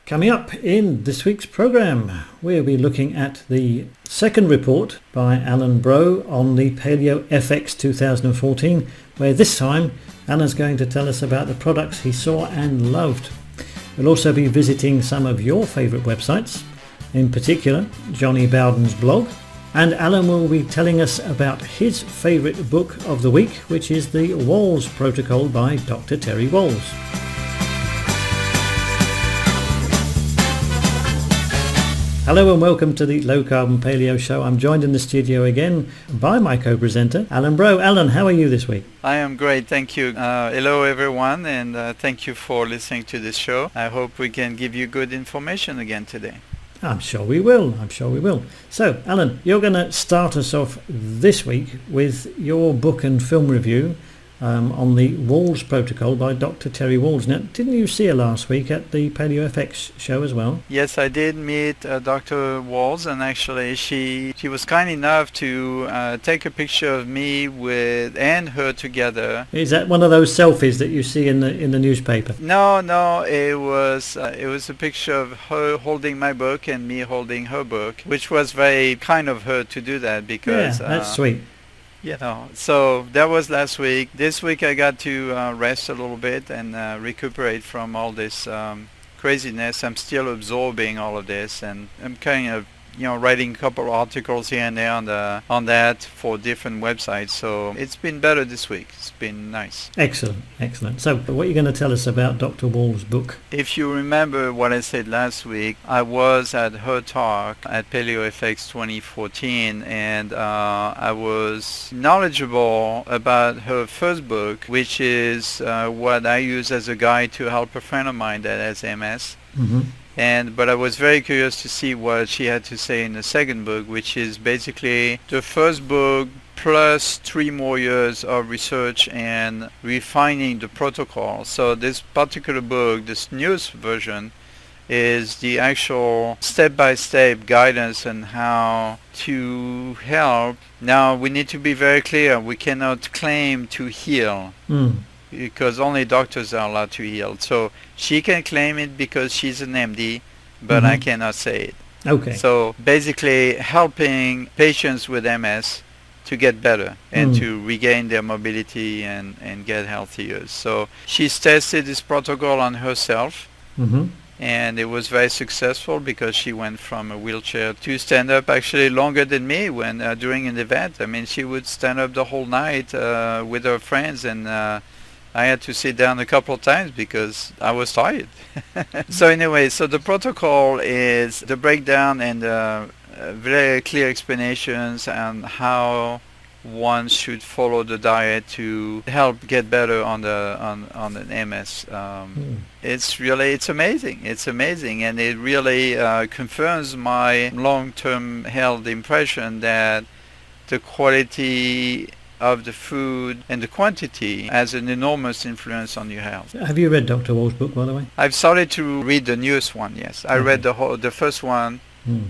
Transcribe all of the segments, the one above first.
Coming up in this week's programme, we'll be looking at the second report by Alan Bro on the PaleoFX 2014, where this time Alan's going to tell us about the products he saw and loved. We'll also be visiting some of your favourite websites, in particular Jonny Bowden's blog, and Alan will be telling us about his favourite book of the week, which is the Wahls Protocol by Dr. Terry Wahls. Hello and welcome to the Low Carbon Paleo Show. I'm joined in the studio again by my co-presenter, Alan Bro. Alan, how are you this week? I am great, thank you. Hello everyone, and thank you for listening to this show. I hope we can give you good information again today. I'm sure we will. So, Alan, you're going to start us off this week with your book and film review on the Wahls Protocol by Dr. Terry Wahls. Now, didn't you see her last week at the PaleoFX show as well? Yes, I did meet Dr. Wahls, and actually she was kind enough to take a picture of me and her together. Is that one of those selfies that you see in the newspaper? No, it was a picture of her holding my book and me holding her book, which was very kind of her to do that because that's sweet. So that was last week. This week I got to rest a little bit and recuperate from all this craziness. I'm still absorbing all of this, and I'm kind of writing a couple of articles here and there on that for different websites. So it's been better this week. It's been nice. Excellent. So what are you going to tell us about Dr. Wahls' book? If you remember what I said last week, I was at her talk at PaleoFX 2014, and I was knowledgeable about her first book, which is what I use as a guide to help a friend of mine that has MS. Mm-hmm. But I was very curious to see what she had to say in the second book, which is basically the first book plus 3 more years of research and refining the protocol. So this particular book, this newest version, is the actual step-by-step guidance on how to help. Now, we need to be very clear. We cannot claim to heal. Because only doctors are allowed to heal. So she can claim it because she's an MD, but I cannot say it. Okay. So basically helping patients with MS to get better and to regain their mobility and get healthier. So she's tested this protocol on herself. And it was very successful because she went from a wheelchair to stand up actually longer than me when during an event. I mean, she would stand up the whole night with her friends, and I had to sit down a couple of times because I was tired. So anyway, so the protocol is the breakdown and very clear explanations on how one should follow the diet to help get better on an MS. It's amazing, and it really confirms my long-term health impression that the quality of the food and the quantity has an enormous influence on your health. Have you read Dr. Wahls' book, by the way? I've started to read the newest one, yes. I read the first one,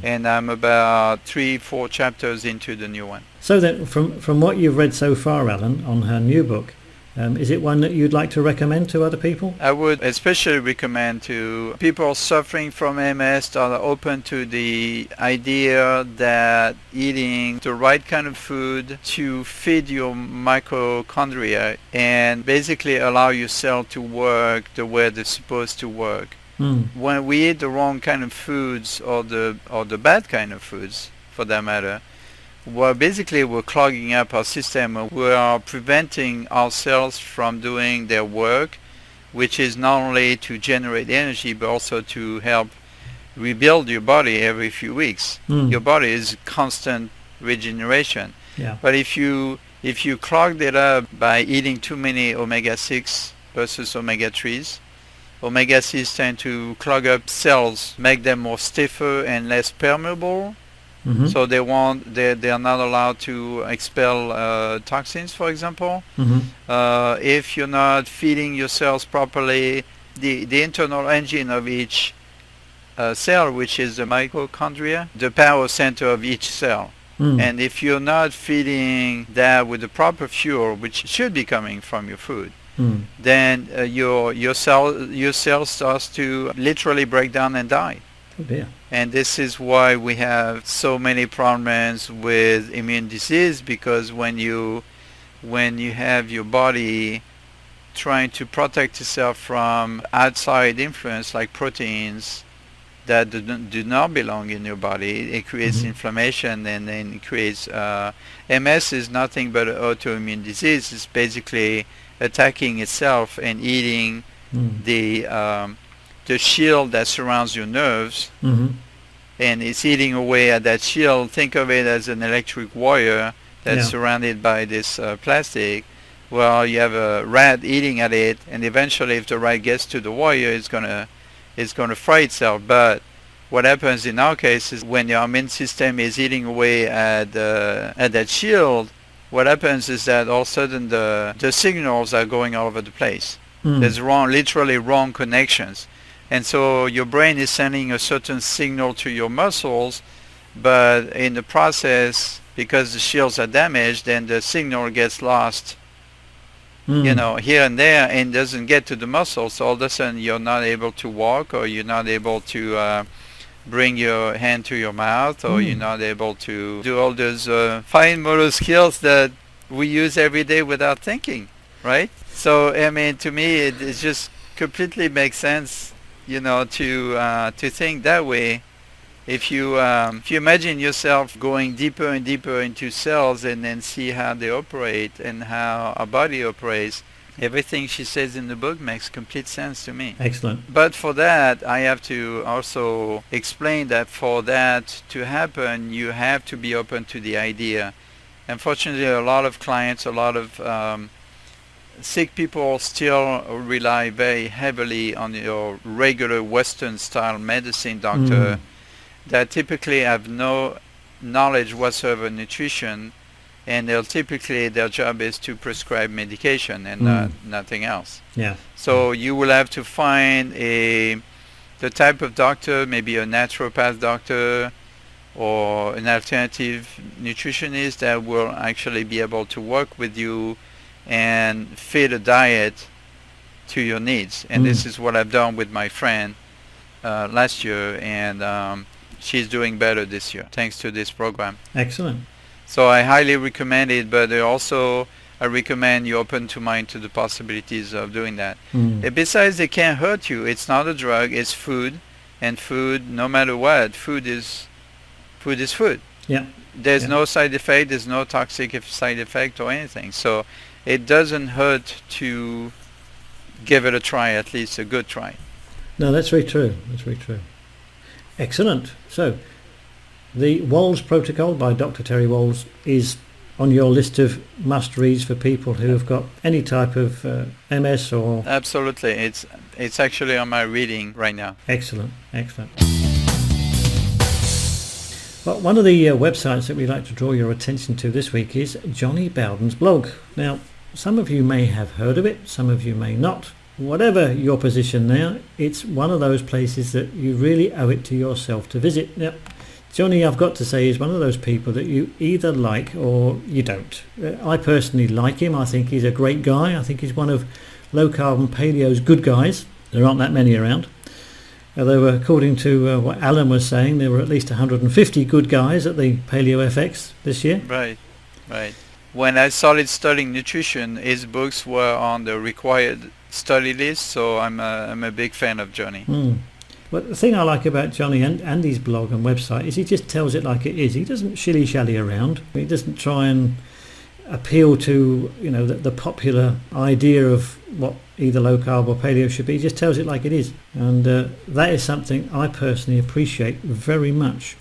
and I'm about 3-4 chapters into the new one. So then, from what you've read so far, Alan, on her new book, is it one that you'd like to recommend to other people? I would especially recommend to people suffering from MS that are open to the idea that eating the right kind of food to feed your mitochondria and basically allow your cell to work the way they're supposed to work. When we eat the wrong kind of foods or the bad kind of foods, for that matter, basically we're clogging up our system. We are preventing our cells from doing their work, which is not only to generate energy but also to help rebuild your body every few weeks. Your body is constant regeneration. But if you clog it up by eating too many omega-6 versus omega-3s, omega-6s tend to clog up cells, make them more stiffer and less permeable. So they are not allowed to expel toxins, for example. If you're not feeding your cells properly, the internal engine of each cell, which is the mitochondria, the power center of each cell. And if you're not feeding that with the proper fuel, which should be coming from your food, then your cell starts to literally break down and die. Oh dear. And this is why we have so many problems with immune disease, because when you have your body trying to protect itself from outside influence like proteins that do not belong in your body, it creates inflammation, and then it creates MS is nothing but an autoimmune disease. It's basically attacking itself and eating the shield that surrounds your nerves, and it's eating away at that shield. Think of it as an electric wire that's surrounded by this plastic. Well, you have a rat eating at it, and eventually if the rat gets to the wire, it's gonna fry itself. But what happens in our case is when your immune system is eating away at that shield, what happens is that all of a sudden the signals are going all over the place. There's literally wrong connections. And so your brain is sending a certain signal to your muscles, but in the process, because the shields are damaged, then the signal gets lost, here and there, and doesn't get to the muscles. So all of a sudden you're not able to walk, or you're not able to bring your hand to your mouth, or you're not able to do all those fine motor skills that we use every day without thinking, right? So, I mean, to me, it just completely makes sense, to think that way. If you imagine yourself going deeper and deeper into cells and then see how they operate and how our body operates, everything she says in the book makes complete sense to me. Excellent. But for that, I have to also explain that for that to happen, you have to be open to the idea. Unfortunately, a lot of clients, a lot of sick people still rely very heavily on your regular Western style medicine doctor that typically have no knowledge whatsoever of nutrition, and their job is to prescribe medication and nothing else. Yeah. So you will have to find the type of doctor, maybe a naturopath doctor or an alternative nutritionist that will actually be able to work with you and fit a diet to your needs. And this is what I've done with my friend last year, and she's doing better this year thanks to this program. Excellent. So I highly recommend it, but I recommend you open to mind to the possibilities of doing that. And besides, it can't hurt you. It's not a drug. It's food, and food, no matter what, food is food. Yeah. There's no side effect. There's no toxic side effect or anything. So it doesn't hurt to give it a try, at least a good try. No, that's very true. That's very true. Excellent. So the Wahls Protocol by Dr. Terry Wahls is on your list of must-reads for people who have got any type of MS or... Absolutely. It's actually on my reading right now. Excellent. Excellent. Well, one of the websites that we'd like to draw your attention to this week is Jonny Bowden's blog. Now, some of you may have heard of it, some of you may not. Whatever your position now, it's one of those places that you really owe it to yourself to visit. Now, Jonny, I've got to say, is one of those people that you either like or you don't. I personally like him. I think he's a great guy. I think he's one of low carbon paleo's good guys. There aren't that many around. Although according to what Alan was saying, there were at least 150 good guys at the PaleoFX this year. Right. When I started studying nutrition, his books were on the required study list, so I'm a big fan of Jonny. But the thing I like about Jonny and his blog and website is he just tells it like it is. He doesn't shilly-shally around. He doesn't try and appeal to the popular idea of what either low carb or paleo should be. He just tells it like it is, and that is something I personally appreciate very much.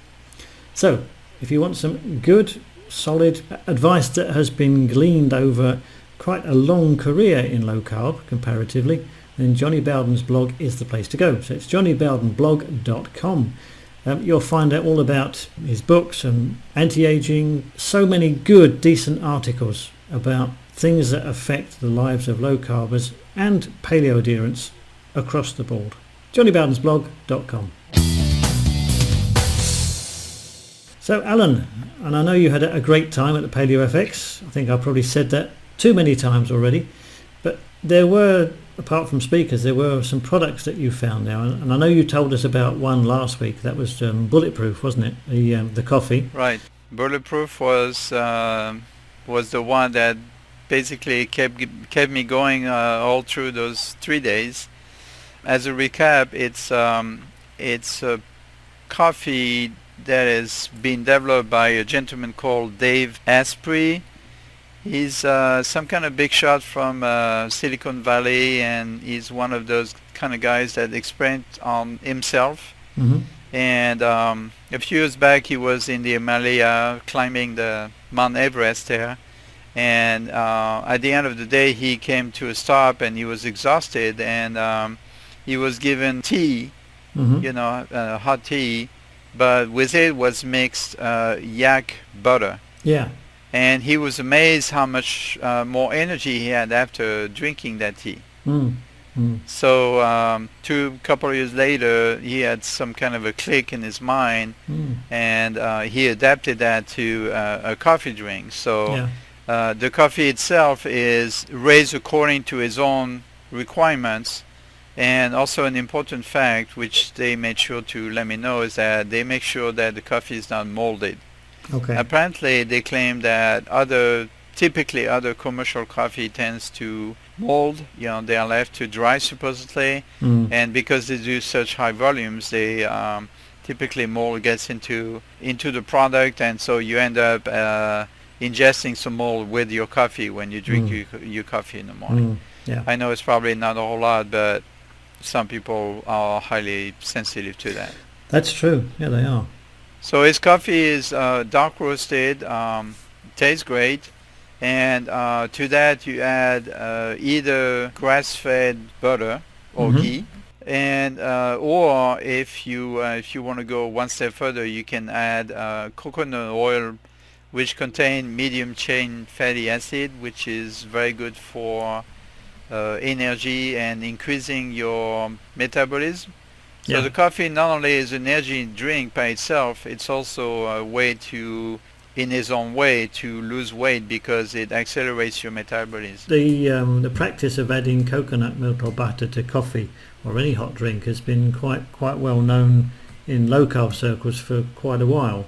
So if you want some good solid advice that has been gleaned over quite a long career in low carb comparatively, then Jonny Bowden's blog is the place to go. So it's jonnybowdenblog.com. You'll find out all about his books and anti-aging, so many good, decent articles about things that affect the lives of low carbers and paleo adherents across the board. jonnybowdensblog.com. So Alan, and I know you had a great time at the PaleoFX. I think I probably said that too many times already, but there were, apart from speakers, there were some products that you found now, and I know you told us about one last week. That was bulletproof, wasn't it? The coffee. Right. Bulletproof was the one that basically kept me going all through those 3 days. As a recap, it's a coffee that has been developed by a gentleman called Dave Asprey. He's some kind of big shot from Silicon Valley, and he's one of those kind of guys that experiment on himself. Mm-hmm. And a few years back, he was in the Himalaya climbing the Mount Everest there. And at the end of the day, he came to a stop, and he was exhausted, and he was given tea, Mm-hmm. hot tea, but with it was mixed yak butter. Yeah. And he was amazed how much more energy he had after drinking that tea. Mm. Mm. So couple of years later, he had some kind of a click in his mind, and he adapted that to a coffee drink. So the coffee itself is raised according to his own requirements. And also an important fact, which they made sure to let me know, is that they make sure that the coffee is not molded. Okay. Apparently, they claim that typically other commercial coffee tends to mold. They are left to dry supposedly, and because they do such high volumes, they typically mold gets into the product, and so you end up ingesting some mold with your coffee when you drink your coffee in the morning. Yeah. I know it's probably not a whole lot, but some people are highly sensitive to that. That's true. Yeah, they are. So his coffee is dark roasted, tastes great, and to that you add either grass-fed butter or ghee, and or if you want to go one step further, you can add coconut oil, which contain medium chain fatty acid, which is very good for energy and increasing your metabolism. So the coffee not only is an energy drink by itself, it's also a way to, in its own way, to lose weight because it accelerates your metabolism. The practice of adding coconut milk or butter to coffee or any hot drink has been quite well known in low carb circles for quite a while.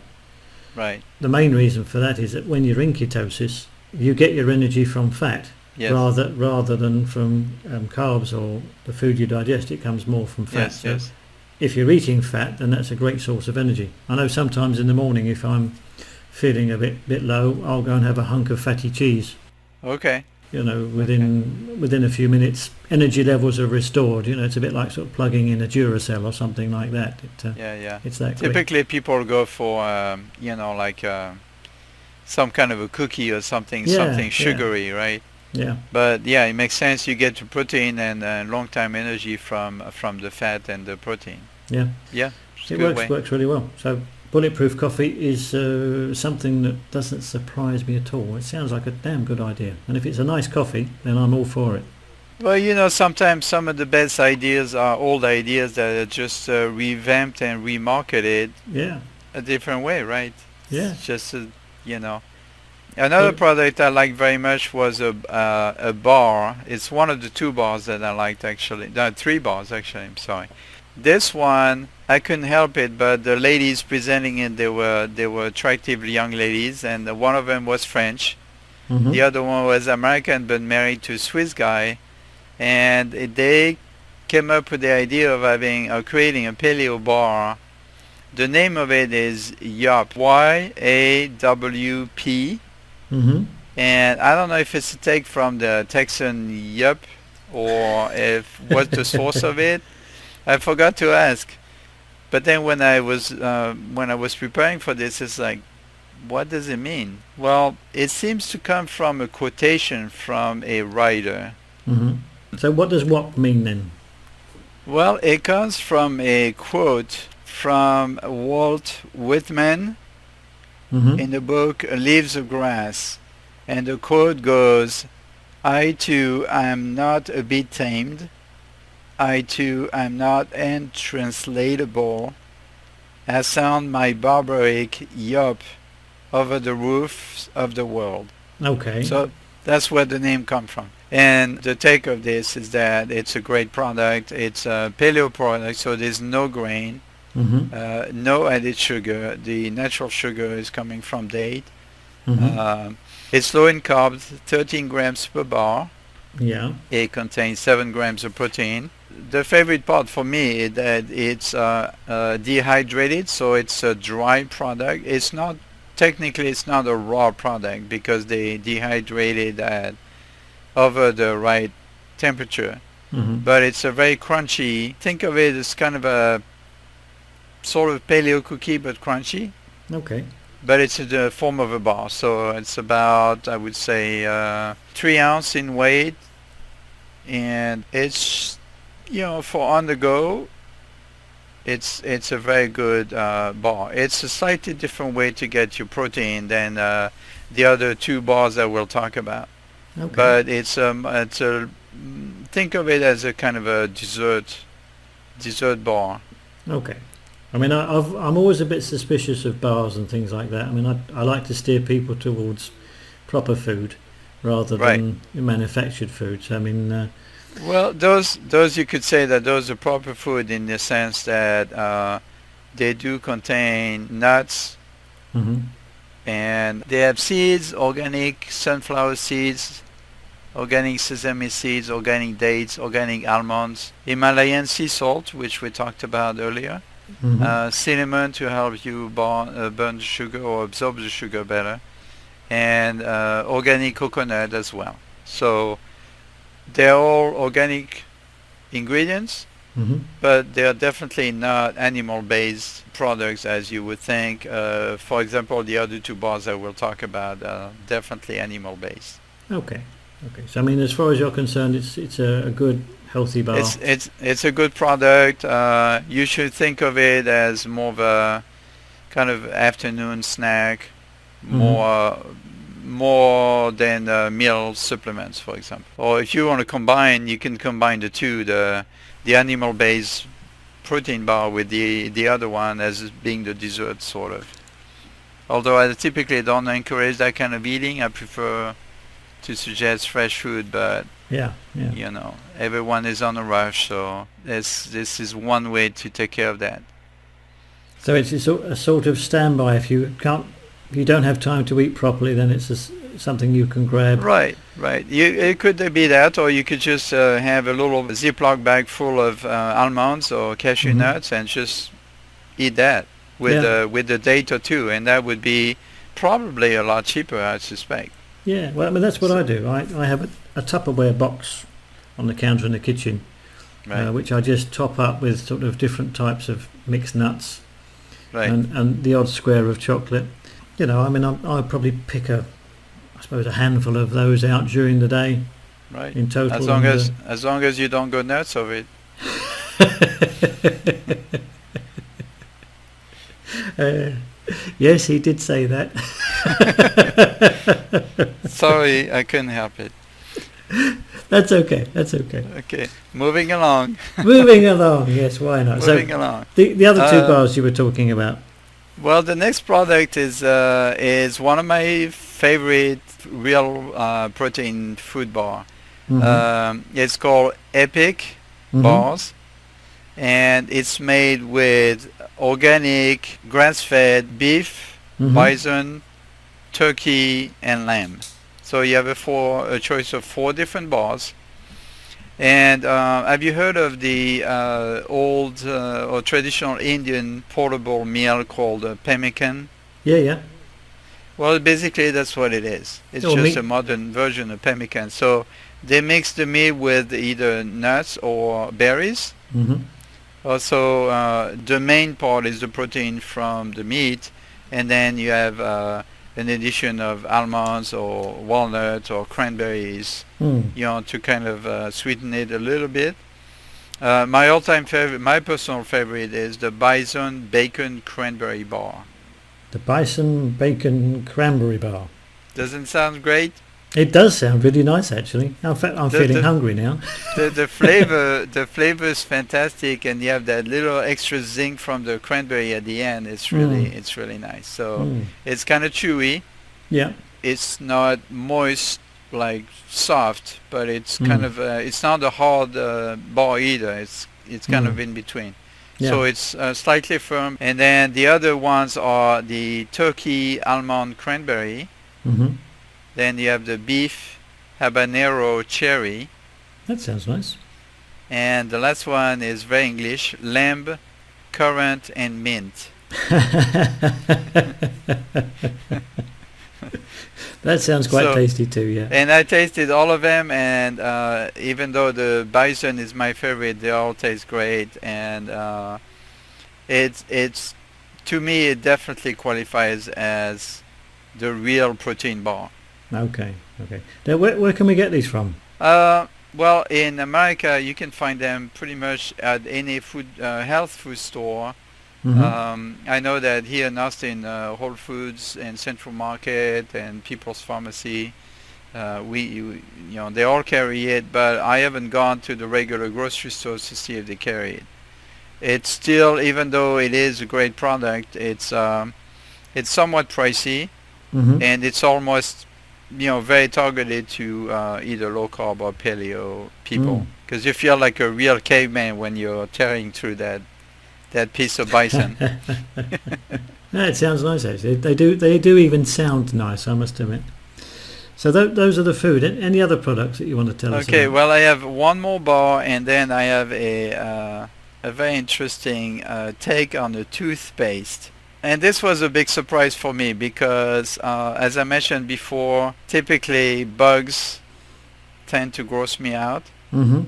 Right. The main reason for that is that when you're in ketosis, you get your energy from fat. Yes. Rather than from carbs or the food you digest. It comes more from fat. Yes, yes. If you're eating fat, then that's a great source of energy. I know sometimes in the morning, if I'm feeling a bit low, I'll go and have a hunk of fatty cheese. Okay. Within a few minutes, energy levels are restored. It's a bit like sort of plugging in a Duracell or something like that. It's that quick. Typically, people go for some kind of a cookie or something sugary, right? Yeah. But it makes sense. You get the protein and long-time energy from the fat and the protein. Yeah. Yeah. It works really well. So bulletproof coffee is something that doesn't surprise me at all. It sounds like a damn good idea. And if it's a nice coffee, then I'm all for it. Well, sometimes some of the best ideas are old ideas that are just revamped and remarketed a different way, right? Yeah. It's just, Another product I liked very much was a bar. It's one of the two bars that I liked, actually. No, 3 bars, actually. I'm sorry. This one, I couldn't help it, but the ladies presenting it, they were attractive young ladies, and one of them was French. Mm-hmm. The other one was American, but married to a Swiss guy. And they came up with the idea of creating a paleo bar. The name of it is YAWP, Y-A-W-P. Mm-hmm. And I don't know if it's a take from the Texan Yup or what's the source of it. I forgot to ask. But then when I was preparing for this, it's like, what does it mean? Well, it seems to come from a quotation from a writer. Mm-hmm. So what does WAP mean then? Well, it comes from a quote from Walt Whitman. Mm-hmm. In the book Leaves of Grass, and the quote goes, "I too am not a bit tamed. I too am not untranslatable. I sound my barbaric yelp over the roofs of the world." Okay. So that's where the name comes from. And the take of this is that it's a great product. It's a paleo product, so there's no grain, no added sugar. The natural sugar is coming from date. It's low in carbs, 13 grams per bar. Yeah. It contains 7 grams of protein. The favorite part for me is that it's dehydrated, so it's a dry product. It's not, technically it's not a raw product because they dehydrate it at over the right temperature. But it's a very crunchy. Think of it as kind of a sort of paleo cookie, but crunchy. Okay. But it's in the form of a bar, so it's about, I would say, 3 ounce in weight, and it's, you know, for on the go, it's a very good bar. It's a slightly different way to get your protein than the other 2 bars that we'll talk about. Okay. But it's a, think of it as a kind of a dessert bar. Okay. I mean, I'm always a bit suspicious of bars and things like that. I mean, I like to steer people towards proper food rather than manufactured foods. I mean, well, those you could say that those are proper food in the sense that they do contain nuts, and they have seeds, organic sunflower seeds, organic sesame seeds, organic dates, organic almonds, Himalayan sea salt, which we talked about earlier, cinnamon to help you burn the sugar or absorb the sugar better, and organic coconut as well. So they're all organic ingredients, but they are definitely not animal-based products as you would think. For example, the other 2 bars that we'll talk about are definitely animal-based. Okay. Okay. So I mean, as far as you're concerned, it's a good healthy bar. It's a good product. You should think of it as more of a kind of afternoon snack, more than meal supplements, for example. Or if you want to combine, you can combine the 2, the animal-based protein bar with the other one as being the dessert, sort of. Although I typically don't encourage that kind of eating. I prefer to suggest fresh food, but you know, everyone is on a rush, so this is one way to take care of that. So it's a sort of standby. If you don't have time to eat properly, then it's something you can grab. Right. It could be that, or you could just have a little Ziploc bag full of almonds or cashew nuts and just eat that with a date or 2, and that would be probably a lot cheaper, I suspect. Yeah, well, I mean, that's what I do. I have a Tupperware box on the counter in the kitchen, which I just top up with sort of different types of mixed nuts, and the odd square of chocolate. You know, I mean, I'll probably pick a handful of those out during the day. Right. In total. As long as you don't go nuts of it. Yes, he did say that. Sorry, I couldn't help it. That's okay. Okay, moving along. Yes, why not? Moving along. The other 2 bars you were talking about. Well, the next product is one of my favorite real protein food bar. It's called Epic Bars, and it's made with organic grass-fed beef, bison, turkey, and lamb. So you have a choice of 4 different bars. And have you heard of the old or traditional Indian portable meal called pemmican? Yeah. Well, basically that's what it is. It's just a modern version of pemmican. So they mix the meat with either nuts or berries. Also, the main part is the protein from the meat, and then you have an addition of almonds or walnuts or cranberries, you know, to kind of sweeten it a little bit. My all-time favorite, my personal favorite, is the bison bacon cranberry bar. The bison bacon cranberry bar. Doesn't sound great? It does sound really nice, actually. In fact, I'm feeling hungry now. the flavor is fantastic, and you have that little extra zing from the cranberry at the end. It's really nice. So it's kind of chewy. Yeah. It's not moist like soft, but it's Mm. kind of it's not a hard bar either. It's kind of in between. So Yeah. it's slightly firm. And then the other ones are the turkey almond cranberry. Mm-hmm. Then you have the beef habanero cherry. That sounds nice. And the last one is very English, lamb, currant, and mint. That sounds quite So- tasty too, yeah. And I tasted all of them, and even though the bison is my favorite, they all taste great. And it's to me, it definitely qualifies as the real protein bar. Okay. Now, where can we get these from? Well, in America, you can find them pretty much at any food health food store. Mm-hmm. I know that here in Austin, Whole Foods and Central Market and People's Pharmacy, they all carry it, but I haven't gone to the regular grocery stores to see if they carry it. It's still, even though it is a great product, it's somewhat pricey, Mm-hmm. and it's almost, very targeted to either low carb or paleo people, because you feel like a real caveman when you're tearing through that piece of bison. No, it sounds nice actually. They do even sound nice, I must admit. So those are the food. Any other products that you want to tell us Okay, about? well, I have one more bar, and then I have a very interesting take on the toothpaste. And this was a big surprise for me because, as I mentioned before, typically bugs tend to gross me out. Mm-hmm.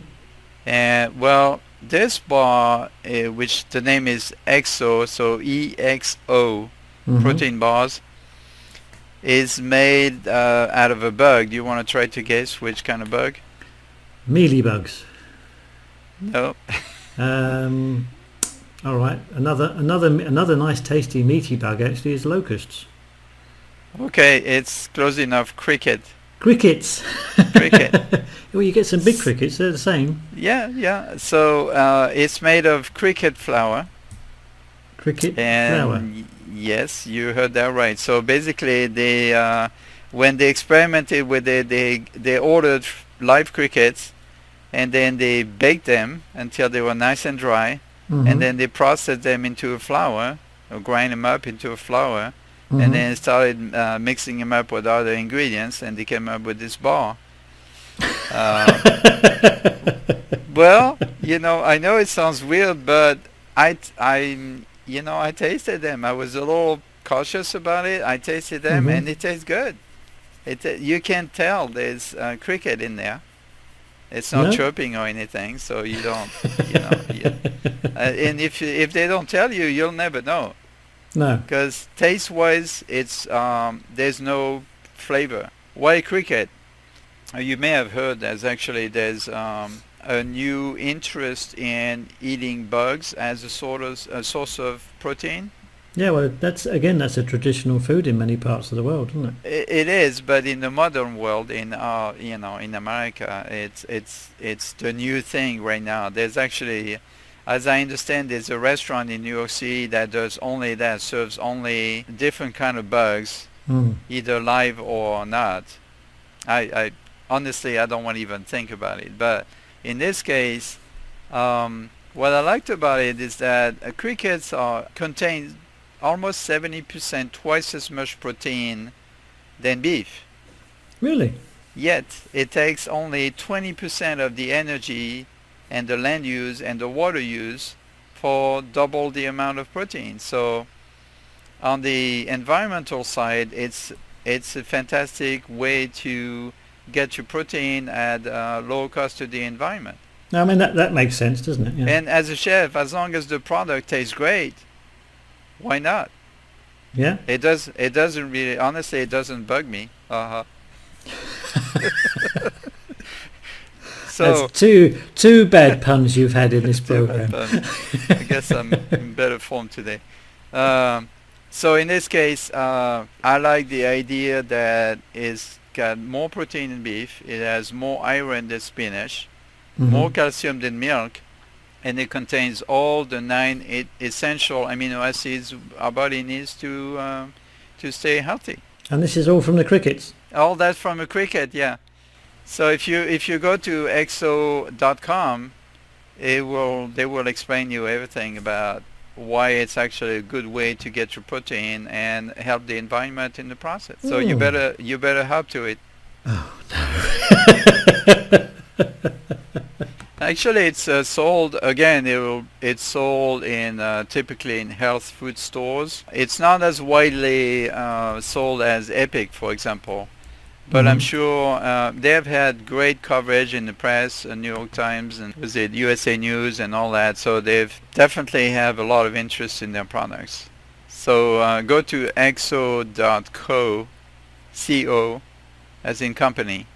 And well, this bar, which the name is EXO, so EXO Mm-hmm. protein bars, is made out of a bug. Do you want to try to guess which kind of bug? Mealybugs. No. All right. Another nice tasty meaty bug actually is locusts. Okay, it's close enough. Cricket. Crickets. Cricket. Well, you get some big crickets. They're the same. Yeah. So it's made of cricket flour. Cricket And flour. yes, you heard that right. So basically, they when they experimented with it, they ordered live crickets, and then they baked them until they were nice and dry, Mm-hmm. and then they processed them into a flour, or grind them up into a flour, Mm-hmm. and then started mixing them up with other ingredients, and they came up with this bar. Well, I know it sounds weird, but I tasted them. I was a little cautious about it. I tasted them, Mhm. and it tastes good. You can tell there's cricket in there. It's not No? chirping or anything, so you don't, and if they don't tell you, you'll never know. No. Because taste-wise, it's there's no flavor. Why cricket? You may have heard there's a new interest in eating bugs as a source of protein. Yeah, well, that's a traditional food in many parts of the world, isn't it? It is, but in the modern world, in America, it's the new thing right now. There's actually, as I understand, there's a restaurant in New York City that serves only different kind of bugs, Mm. either live or not. I honestly, I don't want to even think about it. But in this case, what I liked about it is that crickets contain almost 70%, twice as much protein than beef. Really? Yet it takes only 20% of the energy and the land use and the water use for double the amount of protein. So on the environmental side, it's a fantastic way to get your protein at low cost to the environment. No, I mean that makes sense, doesn't it? Yeah. And as a chef, as long as the product tastes great, why not? Yeah. It doesn't really, honestly, it doesn't bug me. So That's two bad puns you've had in this program. I guess I'm in better form today. So in this case, I like the idea that it's got more protein than beef. It has more iron than spinach, Mhm. more calcium than milk, and it contains all the 9 essential amino acids our body needs to stay healthy. And this is all from the crickets. All that from a cricket, yeah. So if you go to exo.com, they will explain you everything about why it's actually a good way to get your protein and help the environment in the process. So you better hop to it. Oh no. Actually, it's sold again. It's sold in typically in health food stores. It's not as widely sold as Epic, for example. But I'm sure they have had great coverage in the press, New York Times and was it USA News and all that. So they've definitely have a lot of interest in their products. So go to exo.co, co, as in company,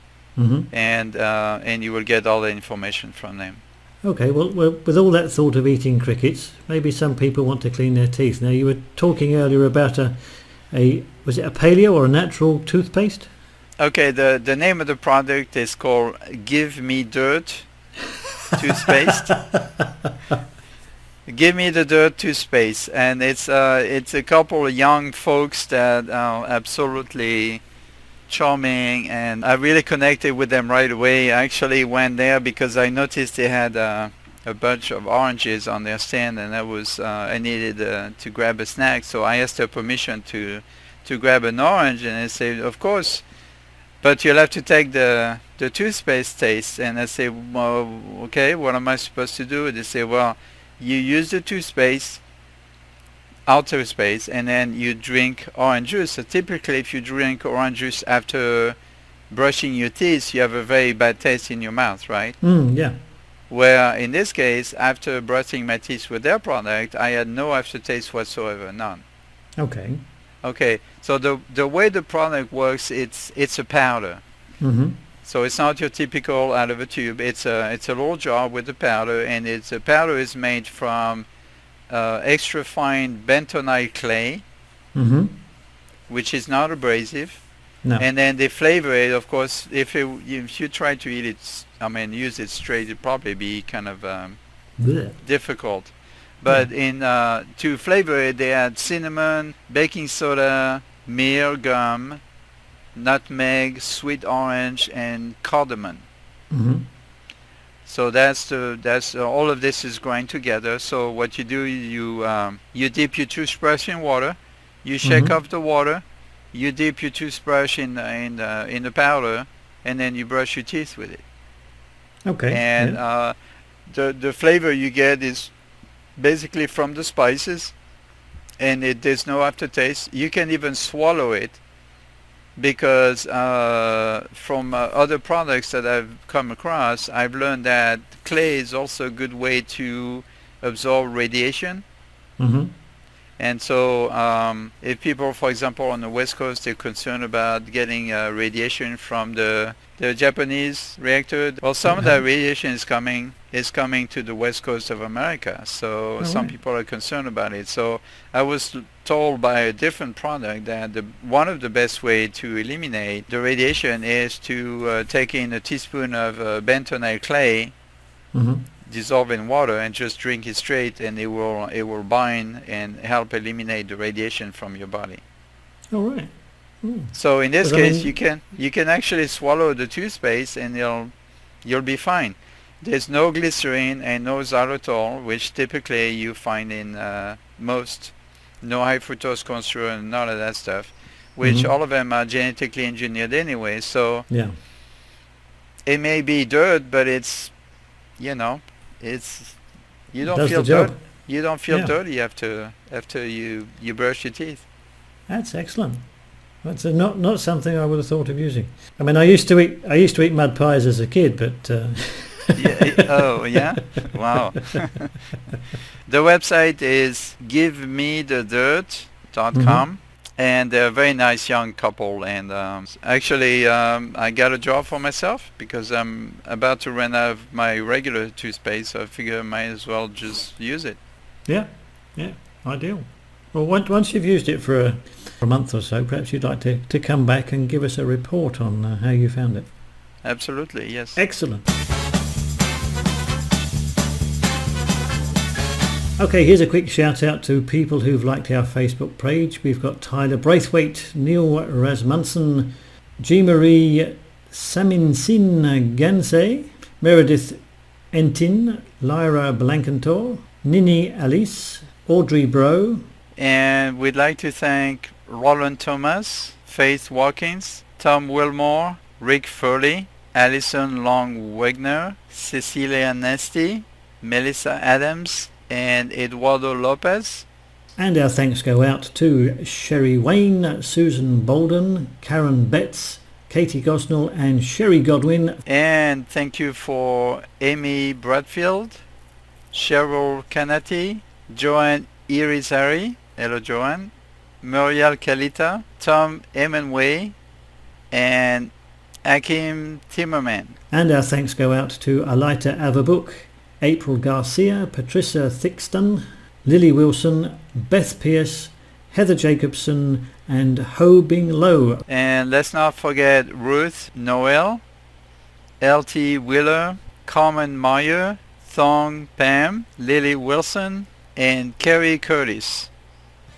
and you will get all the information from them. Okay, well, with all that thought of eating crickets, maybe some people want to clean their teeth. Now, you were talking earlier about was it a paleo or a natural toothpaste? Okay, the name of the product is called Give Me Dirt toothpaste. Give Me the Dirt toothpaste, and it's a couple of young folks that are absolutely charming, and I really connected with them right away. I actually went there because I noticed they had a bunch of oranges on their stand, and I needed to grab a snack, so I asked her permission to grab an orange, and they said, of course, but you'll have to take the toothpaste taste. And I say, well, okay, what am I supposed to do? They say, well, you use the toothpaste, and then you drink orange juice. So typically if you drink orange juice after brushing your teeth, you have a very bad taste in your mouth, right? Yeah. Where in this case, after brushing my teeth with their product, I had no aftertaste whatsoever, none. Okay, so the way the product works, it's a powder. So it's not your typical out of a tube. It's a little jar with the powder, and the powder is made from extra fine bentonite clay, which is not abrasive. No. And then they flavor it. Of course, if you try to eat it, use it straight, it'd probably be kind of difficult. But to flavor it, they add cinnamon, baking soda, myrrh gum, nutmeg, sweet orange, and cardamom. So that's all of this is grind together. So what you do, you dip your toothbrush in water, you shake off the water, you dip your toothbrush in the powder, and then you brush your teeth with it. Okay. And the flavor you get is basically from the spices, and there's no aftertaste. You can even swallow it, because from other products that I've come across, I've learned that clay is also a good way to absorb radiation. And so if people, for example, on the West Coast, they're concerned about getting radiation from the Japanese reactor, well, some of that radiation is coming to the West Coast of America. So some people are concerned about it. So I was told by a different product that one of the best way to eliminate the radiation is to take in a teaspoon of bentonite clay, dissolve in water, and just drink it straight, and it will bind and help eliminate the radiation from your body. All right. So in this case, you can actually swallow the toothpaste, and you'll be fine. There's no glycerin and no xylitol, which typically you find in most. No high fructose corn syrup and none of that stuff, which all of them are genetically engineered anyway. So it may be dirt, but it's you don't feel dirt. You don't feel dirty after you brush your teeth. That's excellent. That's not something I would have thought of using. I mean, I used to eat mud pies as a kid, but oh yeah, wow. The website is givemethedirt.com, and they're a very nice young couple. And actually, I got a job for myself because I'm about to run out of my regular toothpaste, so I figure I might as well just use it. Yeah, ideal. Well, once you've used it for a month or so, perhaps you'd like to come back and give us a report on how you found it. Absolutely, yes. Excellent. Okay, here's a quick shout out to people who've liked our Facebook page. We've got Tyler Braithwaite, Neil Rasmussen, G. Marie Saminsin Gansey, Meredith Entin, Lyra Blankentor, Nini Alice, Audrey Bro. And we'd like to thank Roland Thomas, Faith Watkins, Tom Wilmore, Rick Furley, Alison Long-Wegner, Cecilia Nesty, Melissa Adams, and Eduardo Lopez. And our thanks go out to Sherry Wayne, Susan Bolden, Karen Betts, Katie Gosnell and Sherry Godwin. And thank you for Amy Bradfield, Cheryl Canati, Joanne Irizarry, hello Joanne, Muriel Kalita, Tom Emenway, and Akim Timmerman. And our thanks go out to Alita Avabuk, April Garcia, Patricia Thickston, Lily Wilson, Beth Pierce, Heather Jacobson and Ho Bing Lo. And let's not forget Ruth Noel, L.T. Wheeler, Carmen Meyer, Thong Pam, Lily Wilson, and Kerry Curtis.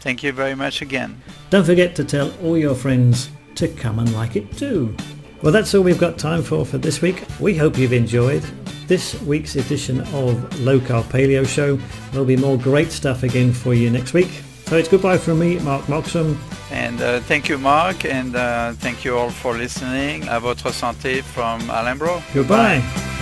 Thank you very much again. Don't forget to tell all your friends to come and like it too. Well, that's all we've got time for this week. We hope you've enjoyed this week's edition of Low Carb Paleo Show. There'll be more great stuff again for you next week. So it's goodbye from me, Mark Moxham. And thank you, Mark, and thank you all for listening. À votre santé from Alain Bro. Goodbye.